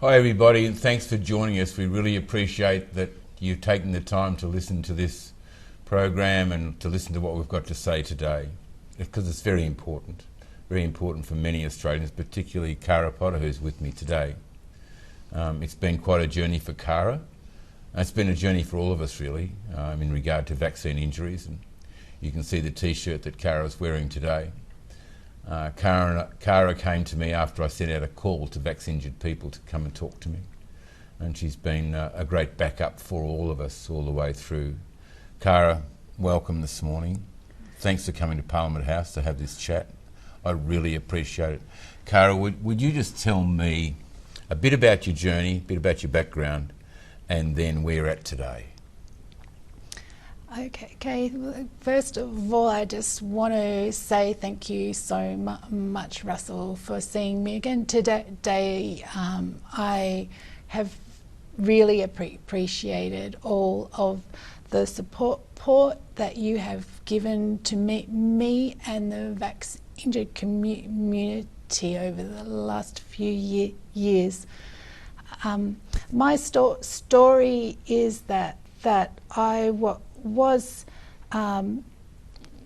Hi everybody, and thanks for joining us. We really appreciate that you've taken the time to listen to this program and to listen to what we've got to say today, because it's very important for many Australians, particularly Kara Potter, who's with me today. It's been quite a journey for Kara. It's been a journey for all of us really, in regard to vaccine injuries, and you can see the t-shirt that Kara's wearing today. Kara came to me after I sent out a call to vaccine-injured people to come and talk to me, and she's been a great backup for all of us all the way through. Kara, welcome this morning. Thanks for coming to Parliament House to have this chat. I really appreciate it. Kara, would you just tell me a bit about your journey, a bit about your background, and then where you're at today? Okay. First of all, I just want to say thank you so much, Russell, for seeing me again today. I have really appreciated all of the support that you have given to me and the vaccine-injured community over the last few years. My story is that I was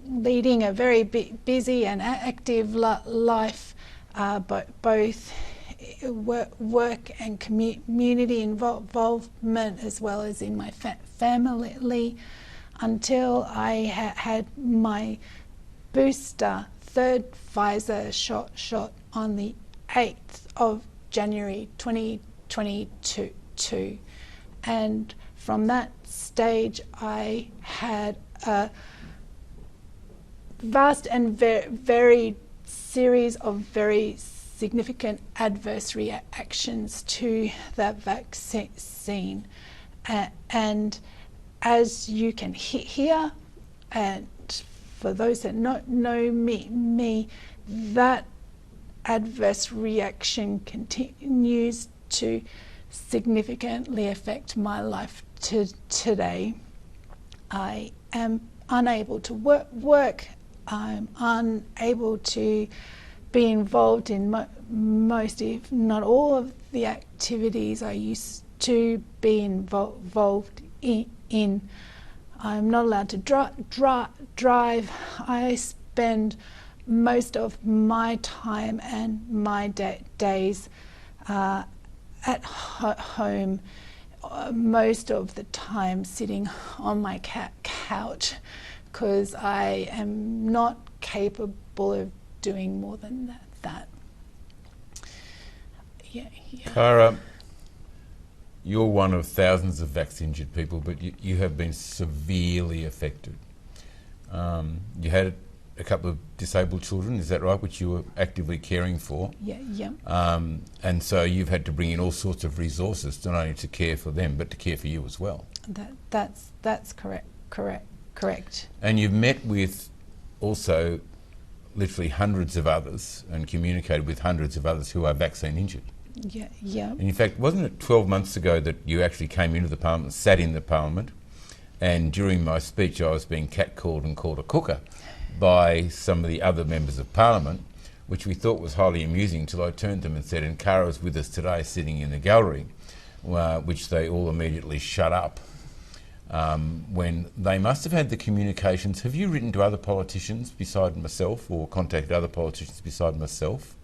leading a very busy and active life, both work and community involvement, as well as in my family, until I had my booster third Pfizer shot on the 8th of January 2022, and from that stage I had a vast and varied series of very significant adverse reactions to that vaccine, and as you can hear, and for those that know me, that adverse reaction continues to significantly affect my life today. I am unable to work. I'm unable to be involved in most, if not all, of the activities I used to be involved in. I'm not allowed to drive. I spend most of my time and my days at home, most of the time sitting on my couch, because I am not capable of doing more than that. Yeah. Kara, you're one of thousands of vaccine-injured people, but you have been severely affected. You had a couple of disabled children, is that right, which you were actively caring for? Yeah. And so you've had to bring in all sorts of resources, not only to care for them, but to care for you as well. That's correct. And you've met with also literally hundreds of others and communicated with hundreds of others who are vaccine injured. Yeah. And in fact, wasn't it 12 months ago that you actually came into the Parliament, sat in the Parliament, and during my speech I was being catcalled and called a cooker by some of the other members of Parliament, which we thought was highly amusing, till I turned to them and said, and Kara's with us today sitting in the gallery, which they all immediately shut up. When they must have had the communications. Have you written to other politicians beside myself, or contacted other politicians beside myself?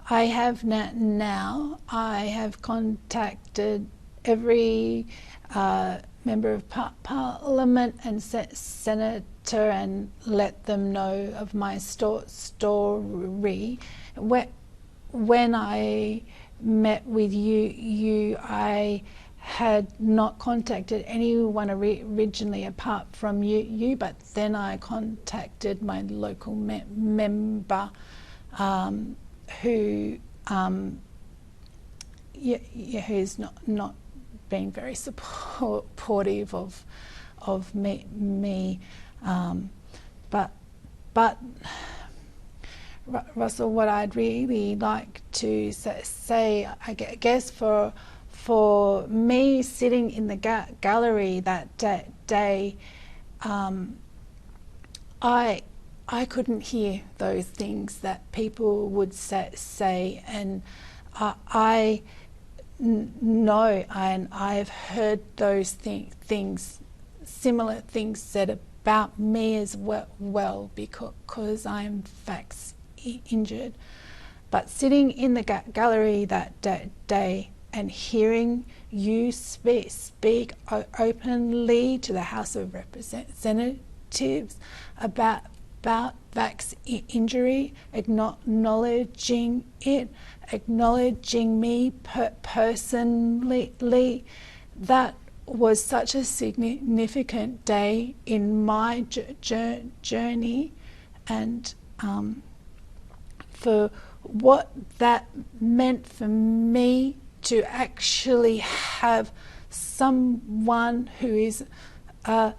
I have now. I have contacted every member of Parliament and senator and let them know of my story. When I met with you, I had not contacted anyone originally apart from you, but then I contacted my local member, who's not been very supportive of me. But Russell, what I'd really like to say, I guess for me sitting in the gallery that day, I couldn't hear those things that people would say, and I know, and I've heard those things, similar things said about me as well because I'm vax injured. But sitting in the gallery that day and hearing you speak openly to the House of Representatives about vax injury, acknowledging it, acknowledging me personally, that was such a significant day in my journey, and for what that meant for me to actually have someone who is a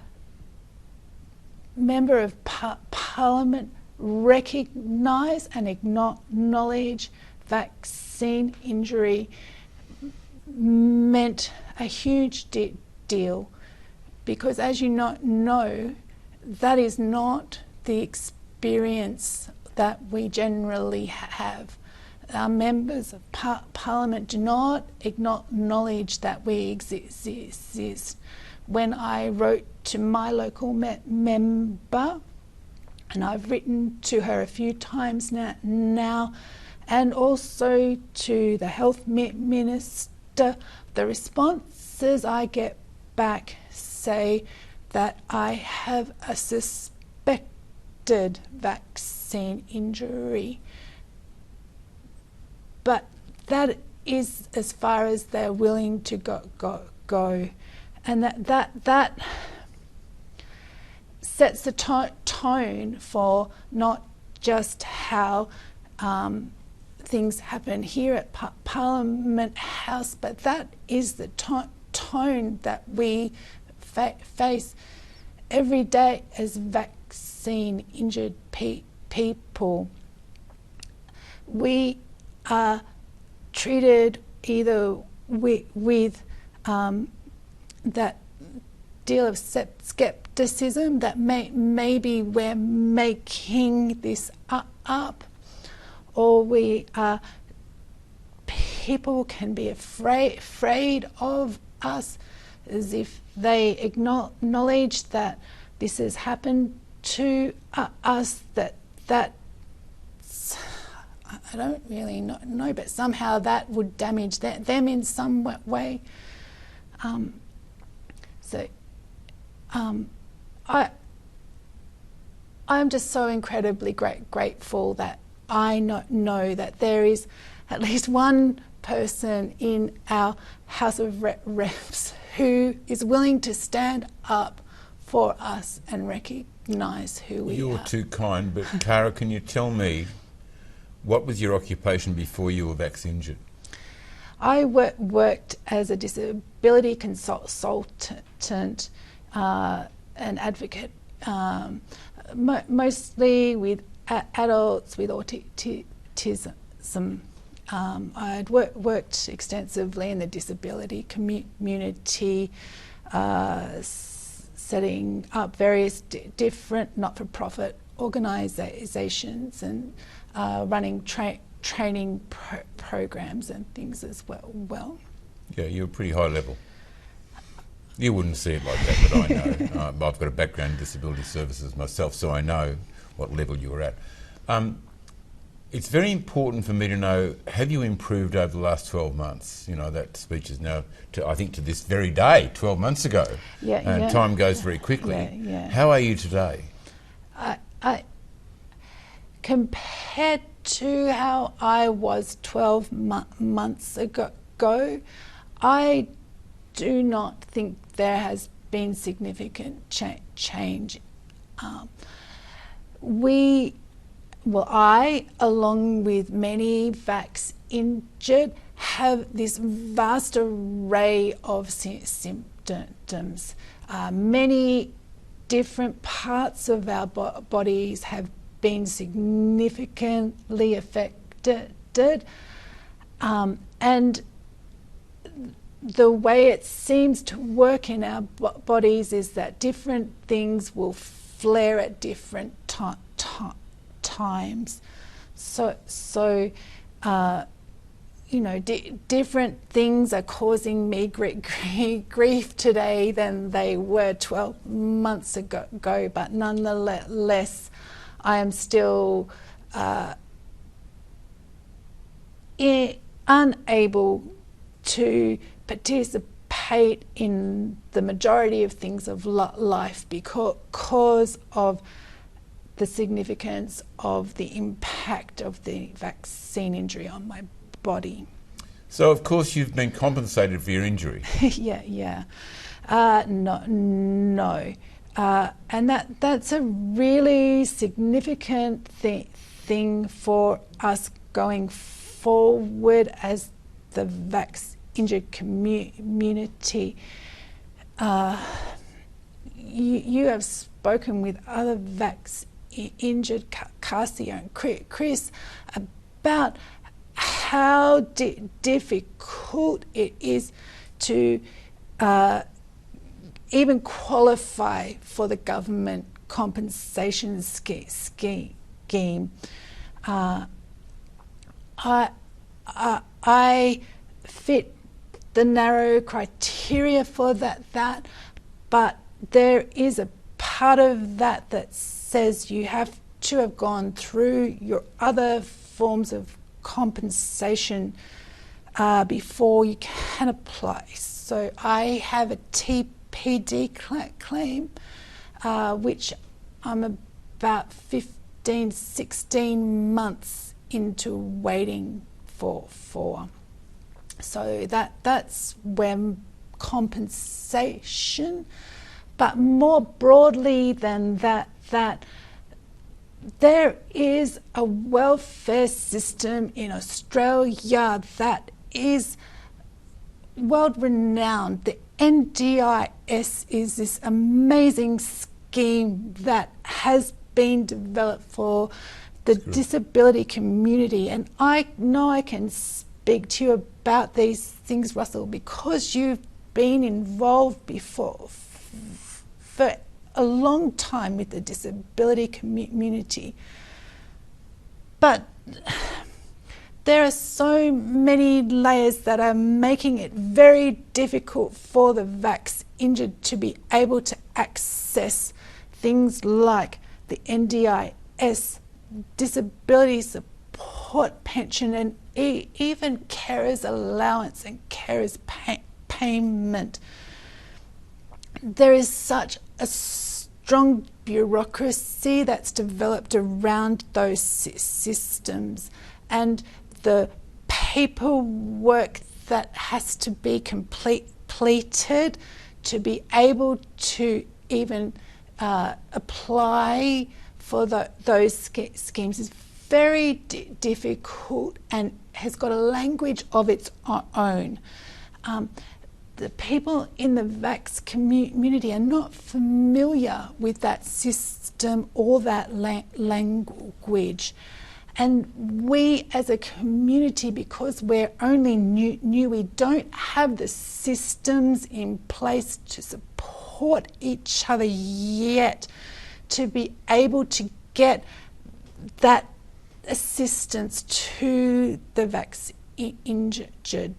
member of Parliament recognise and acknowledge vaccine injury meant a huge deal, because as you know, that is not the experience that we generally have. Our members of Parliament do not acknowledge that we exist. When I wrote to my local member, and I've written to her a few times now, and also to the health minister, the responses I get back say that I have a suspected vaccine injury. But that is as far as they're willing to go. And that sets the tone for not just how things happen here at Parliament House, but that is the tone that we face every day as vaccine injured people. We are treated either with that deal of skepticism that maybe we're making this up, or people can be afraid of us, as if they acknowledge that this has happened to us, that I don't really know, but somehow that would damage them in some way. I'm just so incredibly grateful that I know that there is at least one person in our House of Reps who is willing to stand up for us and recognise who we are. You're too kind, but Cara, can you tell me, what was your occupation before you were vaccine injured? I worked as a disability consultant, an advocate, mostly with adults with autism. I'd worked extensively in the disability community, setting up various different not-for-profit organisations and running training programs and things as well. Yeah, you're pretty high level. You wouldn't see it like that, but I know. I've got a background in disability services myself, so I know what level you were at. It's very important for me to know, have you improved over the last 12 months? You know, that speech is now, I think, to this very day, 12 months ago. Time goes very quickly. How are you today? I compared to how I was 12 months ago, I do not think there has been significant change. I, along with many vax injured, have this vast array of symptoms. Many different parts of our bodies have been significantly affected, and the way it seems to work in our bodies is that different things will flare at different times. So different things are causing me grief today than they were 12 months ago, but nonetheless, I am still unable to participate in the majority of things of life because of the significance of the impact of the vaccine injury on my body. So, of course, you've been compensated for your injury. Yeah. No. And that's a really significant thing for us going forward as the vax-injured community. You have spoken with other vax-injured, Cassia and Chris, about how difficult it is to even qualify for the government compensation scheme. I fit the narrow criteria for that, but there is a part of that says you have to have gone through your other forms of compensation before you can apply. So I have a TPD claim, which I'm about 16 months into waiting for. So that's when compensation, but more broadly than that there is a welfare system in Australia that is world renowned. The NDIS is this amazing scheme that has been developed for the disability community, and I know I can speak to you about these things, Russell, because you've been involved before for a long time with the disability community. But there are so many layers that are making it very difficult for the vax-injured to be able to access things like the NDIS, disability support pension, and even carers allowance and carers payment. There is such a strong bureaucracy that's developed around those systems, and the paperwork that has to be completed to be able to even apply for those schemes is very difficult and has got a language of its own. The people in the vax community are not familiar with that system or that language. And we as a community, because we're only new, we don't have the systems in place to support each other yet to be able to get that assistance to the vax-injured.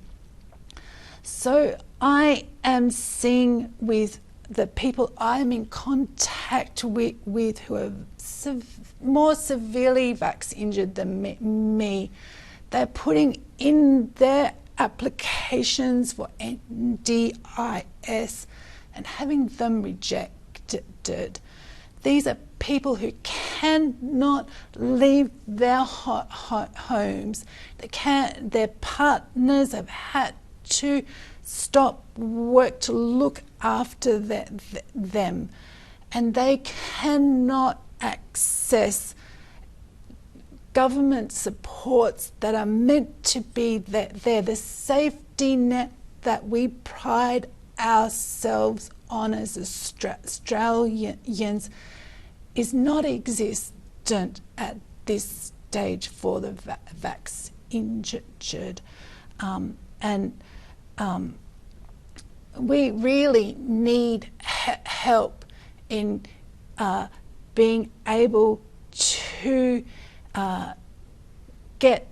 So I am seeing with the people I'm in contact with who are more severely vax-injured than me, they're putting in their applications for NDIS and having them rejected. These are people who cannot leave their homes. Their partners have had to stop work to look after them, and they cannot access government supports that are meant to be there. The safety net that we pride ourselves on as Australians is not existent at this stage for the vax-injured. We really need help in being able to get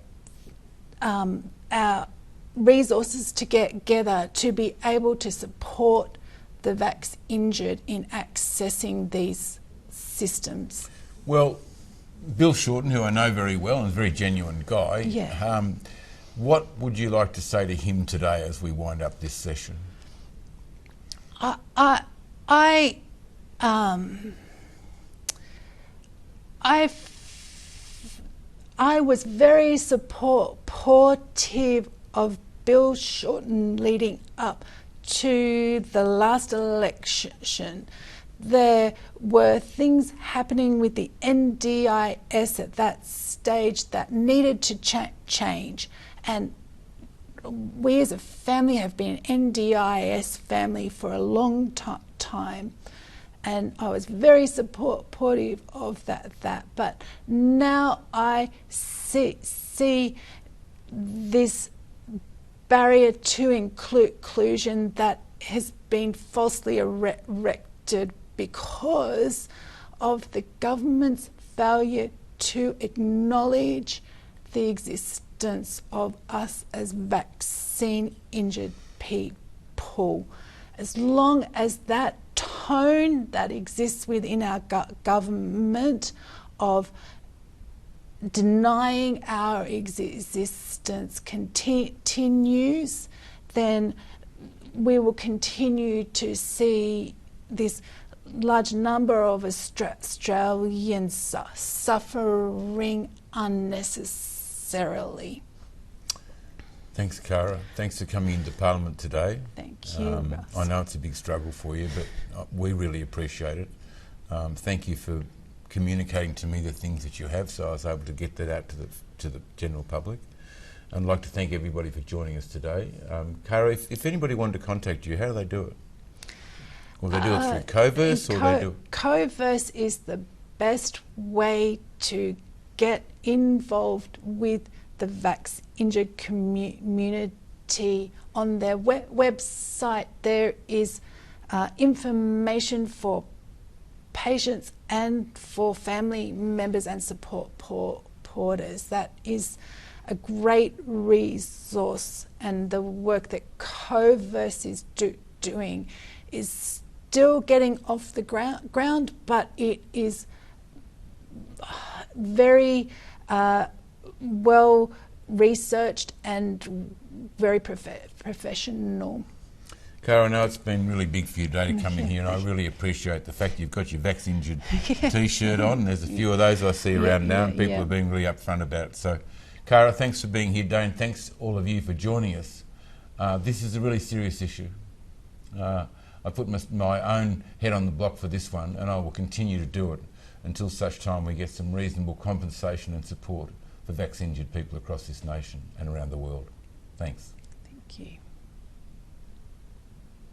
our resources together to be able to support the vax injured in accessing these systems. Well, Bill Shorten, who I know very well and is a very genuine guy, Yeah. What would you like to say to him today as we wind up this session? I was very supportive of Bill Shorten leading up to the last election. There were things happening with the NDIS at that stage that needed to change, and we as a family have been an NDIS family for a long time, and I was very supportive of that. But now I see this barrier to inclusion that has been falsely erected because of the government's failure to acknowledge the existence of us as vaccine injured people. As long as that tone that exists within our government of denying our existence continues, then we will continue to see this large number of Australians suffering unnecessarily. Thanks, Cara. Thanks for coming into Parliament today. Thank you, Russ. I know it's a big struggle for you, but we really appreciate it. Thank you for communicating to me the things that you have, so I was able to get that out to the general public. I'd like to thank everybody for joining us today. Cara, if anybody wanted to contact you, how do they do it? Will they do it through CoVerse, or they do? CoVerse is the best way to get involved with the vax injured community. On their website, there is information for patients and for family members and supporters. That is a great resource, and the work that CoVerse is doing is still getting off the ground, but it is very well researched and very professional. Cara, I know it's been really big for you today to come in here, and I really appreciate the fact you've got your Vax Injured T-shirt on. And there's a few of those I see around now, and people are being really upfront about it. So, Cara, thanks for being here today, and thanks all of you for joining us. This is a really serious issue. I put my own head on the block for this one, and I will continue to do it until such time we get some reasonable compensation and support for vax injured people across this nation and around the world. Thanks. Thank you.